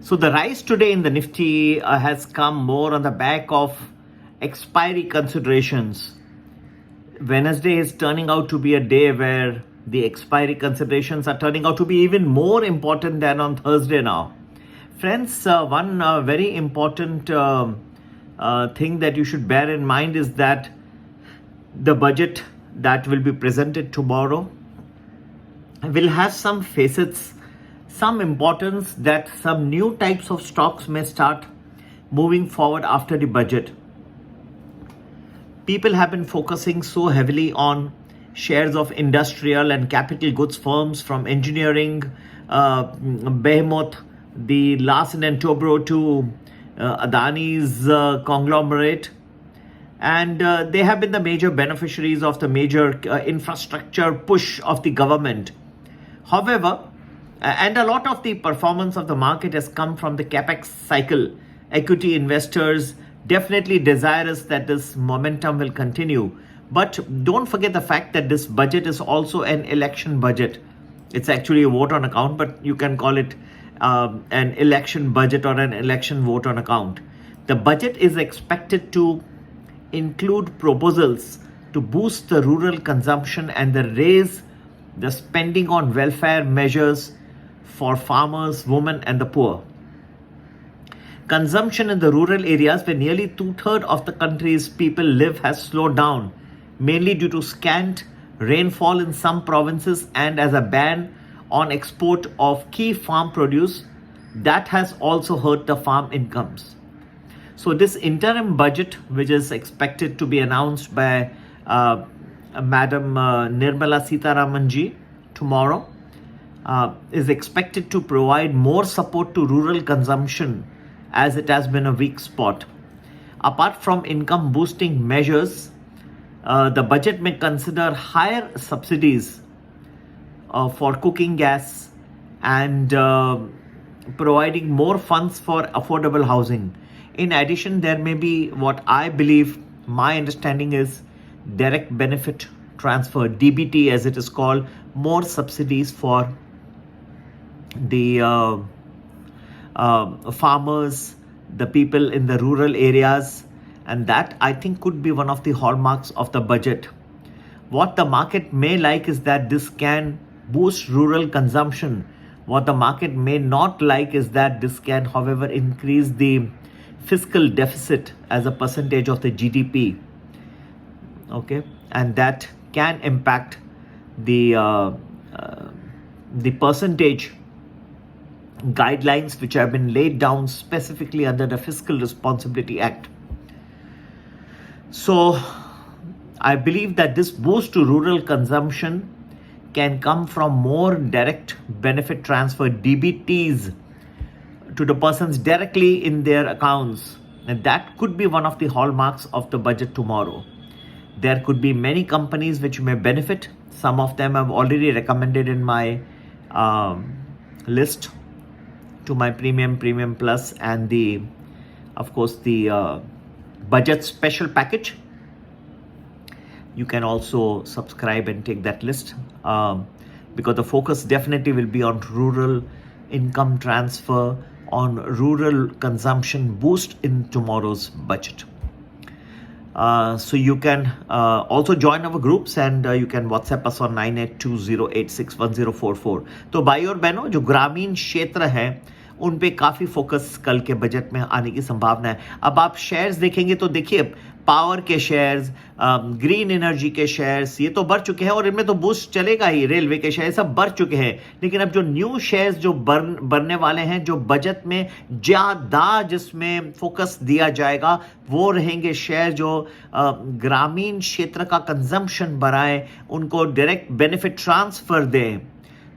So the rise today in the Nifty has come more on the back of expiry considerations. Wednesday is turning out to be a day where the expiry considerations are turning out to be even more important than on Thursday now. Friends, one very important thing that you should bear in mind is that the budget that will be presented tomorrow will have some facets, some importance, that some new types of stocks may start moving forward after the budget. People have been focusing so heavily on shares of industrial and capital goods firms, from engineering behemoth, the Larsen and Toubro, to Adani's conglomerate. And they have been the major beneficiaries of the major infrastructure push of the government. However, and a lot of the performance of the market has come from the capex cycle. Equity investors definitely desirous that this momentum will continue. But don't forget the fact that this budget is also an election budget. It's actually a vote on account, but you can call it an election budget or an election vote on account. The budget is expected to include proposals to boost the rural consumption and raise the spending on welfare measures for farmers, women, and the poor. Consumption in the rural areas, where nearly 2/3 of the country's people live, has slowed down, mainly due to scant rainfall in some provinces and as a ban on export of key farm produce. That has also hurt the farm incomes. So this interim budget, which is expected to be announced by Madam Nirmala Sitharaman ji tomorrow, is expected to provide more support to rural consumption, as it has been a weak spot. Apart from income boosting measures, the budget may consider higher subsidies for cooking gas and providing more funds for affordable housing. In addition, there may be, what I believe, my understanding is, direct benefit transfer, DBT as it is called, more subsidies for the farmers, the people in the rural areas, and that I think could be one of the hallmarks of the budget. What the market may like is that this can boost rural consumption. What the market may not like is that this can, however, increase the fiscal deficit as a percentage of the GDP. Okay, and that can impact the percentage guidelines which have been laid down specifically under the Fiscal Responsibility Act. So I believe that this boost to rural consumption can come from more direct benefit transfer, DBTs, to the persons directly in their accounts, and that could be one of the hallmarks of the budget tomorrow. There could be many companies which may benefit. Some of them I've already recommended in my list to my premium plus, and the budget special package. You can also subscribe and take that list, because the focus definitely will be on rural income transfer, on rural consumption boost in tomorrow's budget. So you can also join our groups, and you can WhatsApp us on 9820861044. तो भाई और बहनों, जो ग्रामीण क्षेत्र हैं उन पे काफ़ी फोकस कल के बजट में आने की संभावना है. अब आप शेयर्स देखेंगे तो देखिए, पावर के शेयर्स, ग्रीन एनर्जी के शेयर्स, ये तो बढ़ चुके हैं और इनमें तो बूस्ट चलेगा ही. रेलवे के शेयर सब बढ़ चुके हैं, लेकिन अब जो न्यू शेयर्स जो बढ़ने वाले हैं, जो बजट में ज़्यादा जिसमें फोकस दिया जाएगा, वो रहेंगे शेयर जो ग्रामीण क्षेत्र का कंजम्पशन बढ़ाएं, उनको डायरेक्ट बेनिफिट ट्रांसफर दें.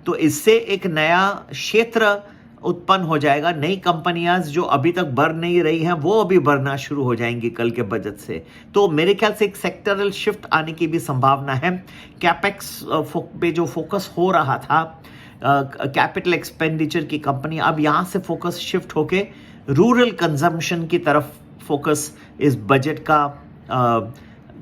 तो इससे एक नया क्षेत्र उत्पन्न हो जाएगा. नई कंपनियां जो अभी तक बढ़ नहीं रही हैं, वो अभी बढ़ना शुरू हो जाएंगी कल के बजट से. तो मेरे ख्याल से एक सेक्टरल शिफ्ट आने की भी संभावना है. कैपेक्स पे जो फोकस हो रहा था, कैपिटल एक्सपेंडिचर की कंपनी, अब यहां से फोकस शिफ्ट होके रूरल कंजम्पशन की तरफ फोकस इस बजट का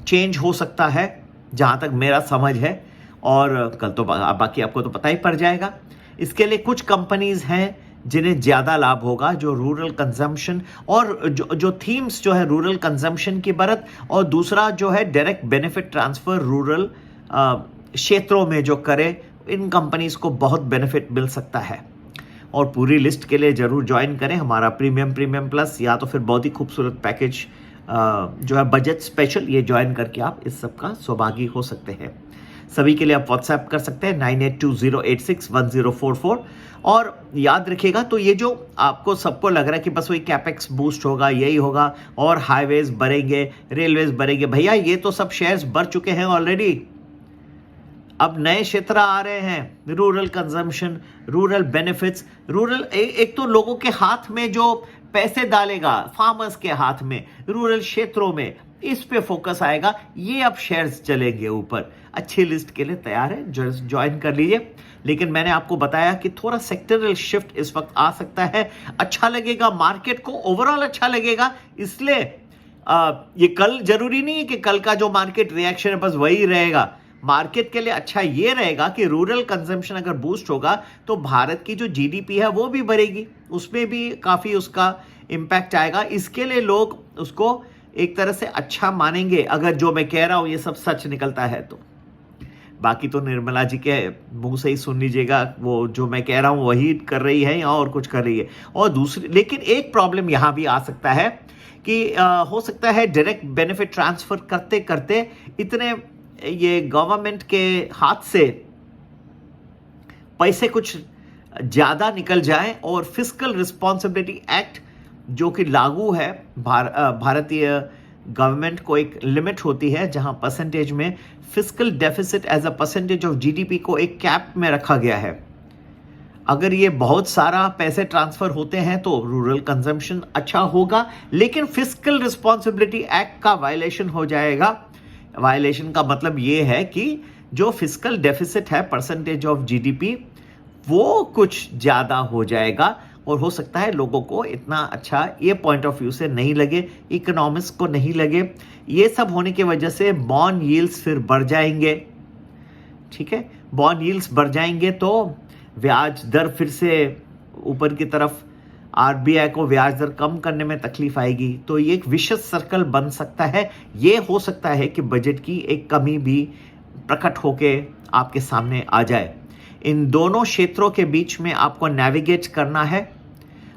चेंज हो सकता है, जहां तक मेरा समझ है. और कल तो बाकी आपको तो पता ही पड़ जाएगा. इसके लिए कुछ कंपनीज हैं जिन्हें ज़्यादा लाभ होगा, जो रूरल कंजम्पशन और जो थीम्स जो है रूरल कंजम्पशन की बढ़त, और दूसरा जो है डायरेक्ट बेनिफिट ट्रांसफ़र रूरल क्षेत्रों में जो करे, इन कंपनीज को बहुत बेनिफिट मिल सकता है। और पूरी लिस्ट के लिए ज़रूर ज्वाइन करें हमारा प्रीमियम प्लस, या तो फिर बहुत ही खूबसूरत पैकेज जो है बजट स्पेशल, ये ज्वाइन करके आप इस सब का सौभागी हो सकते हैं। सभी के लिए आप व्हाट्सएप कर सकते हैं 9820861044। और याद रखिएगा, तो ये जो आपको सबको लग रहा है कि बस वही कैपेक्स बूस्ट होगा, यही होगा और हाईवेज बढ़ेंगे, रेलवेज बढ़ेंगे, भैया ये तो सब शेयर्स बढ़ चुके हैं ऑलरेडी। अब नए क्षेत्र आ रहे हैं, rural consumption, rural benefits, rural एक तो लोगों के हाथ में जो पैसे डालेगा, फार्मर्स के हाथ में, रूरल क्षेत्रों में, इस पे फोकस आएगा, ये अब शेयर्स चलेंगे ऊपर। अच्छी लिस्ट के लिए तैयार है, ज्वाइन कर लीजिए। लेकिन मैंने आपको बताया कि थोड़ा सेक्टरल शिफ्ट इस वक्त आ सकता है, अच्छा लगेगा मार्केट को, ओवरऑल अच्छा लगेगा। इसलिए ये कल जरूरी नहीं है कि कल का जो मार्केट रिएक्शन है बस वही रहेगा। मार्केट के लिए अच्छा ये रहेगा कि रूरल कंजम्पशन अगर बूस्ट होगा तो भारत की जो जीडीपी है वो भी बढ़ेगी, उसमें भी काफ़ी उसका इम्पैक्ट आएगा। इसके लिए लोग उसको एक तरह से अच्छा मानेंगे, अगर जो मैं कह रहा हूँ ये सब सच निकलता है तो। बाकी तो निर्मला जी के मुंह से ही सुन लीजिएगा, वो जो मैं कह रहा हूँ वही कर रही है या और कुछ कर रही है। और दूसरी, लेकिन एक प्रॉब्लम यहाँ भी आ सकता है कि हो सकता है डायरेक्ट बेनिफिट ट्रांसफर करते करते इतने ये गवर्नमेंट के हाथ से पैसे कुछ ज़्यादा निकल जाए, और फिस्कल रिस्पॉन्सिबिलिटी एक्ट जो कि लागू है, भारतीय गवर्नमेंट को एक लिमिट होती है जहां परसेंटेज में fiscal deficit as a percentage of GDP को एक कैप में रखा गया है। अगर ये बहुत सारा पैसे ट्रांसफर होते हैं तो रूरल कंजम्पशन अच्छा होगा, लेकिन फिस्कल रिस्पॉन्सिबिलिटी एक्ट का वायलेशन हो जाएगा। वायलेशन का मतलब ये है कि जो फिस्कल डेफिसिट है परसेंटेज ऑफ जीडीपी, वो कुछ ज़्यादा हो जाएगा, और हो सकता है लोगों को इतना अच्छा ये पॉइंट ऑफ व्यू से नहीं लगे, इकोनॉमिस्ट को नहीं लगे। ये सब होने की वजह से बॉन्ड यील्ड्स फिर बढ़ जाएंगे। ठीक है, बॉन्ड यील्ड्स बढ़ जाएंगे तो ब्याज दर फिर से ऊपर की तरफ, आरबीआई को ब्याज दर कम करने में तकलीफ आएगी, तो ये एक विशेष सर्कल बन सकता है। ये हो सकता है कि बजट की एक कमी भी प्रकट होके आपके सामने आ जाए। इन दोनों क्षेत्रों के बीच में आपको नेविगेट करना है,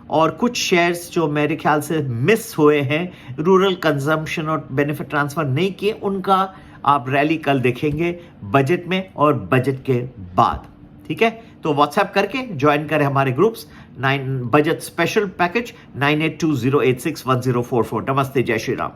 और कुछ शेयर्स जो मेरे ख्याल से मिस हुए हैं, रूरल कंजम्पशन और बेनिफिट ट्रांसफर नहीं किए, उनका आप रैली कल देखेंगे बजट में और बजट के बाद। ठीक है, तो व्हाट्सएप करके ज्वाइन करें हमारे ग्रुप्स। Budget special package 9820861044। नमस्ते, जय श्री राम।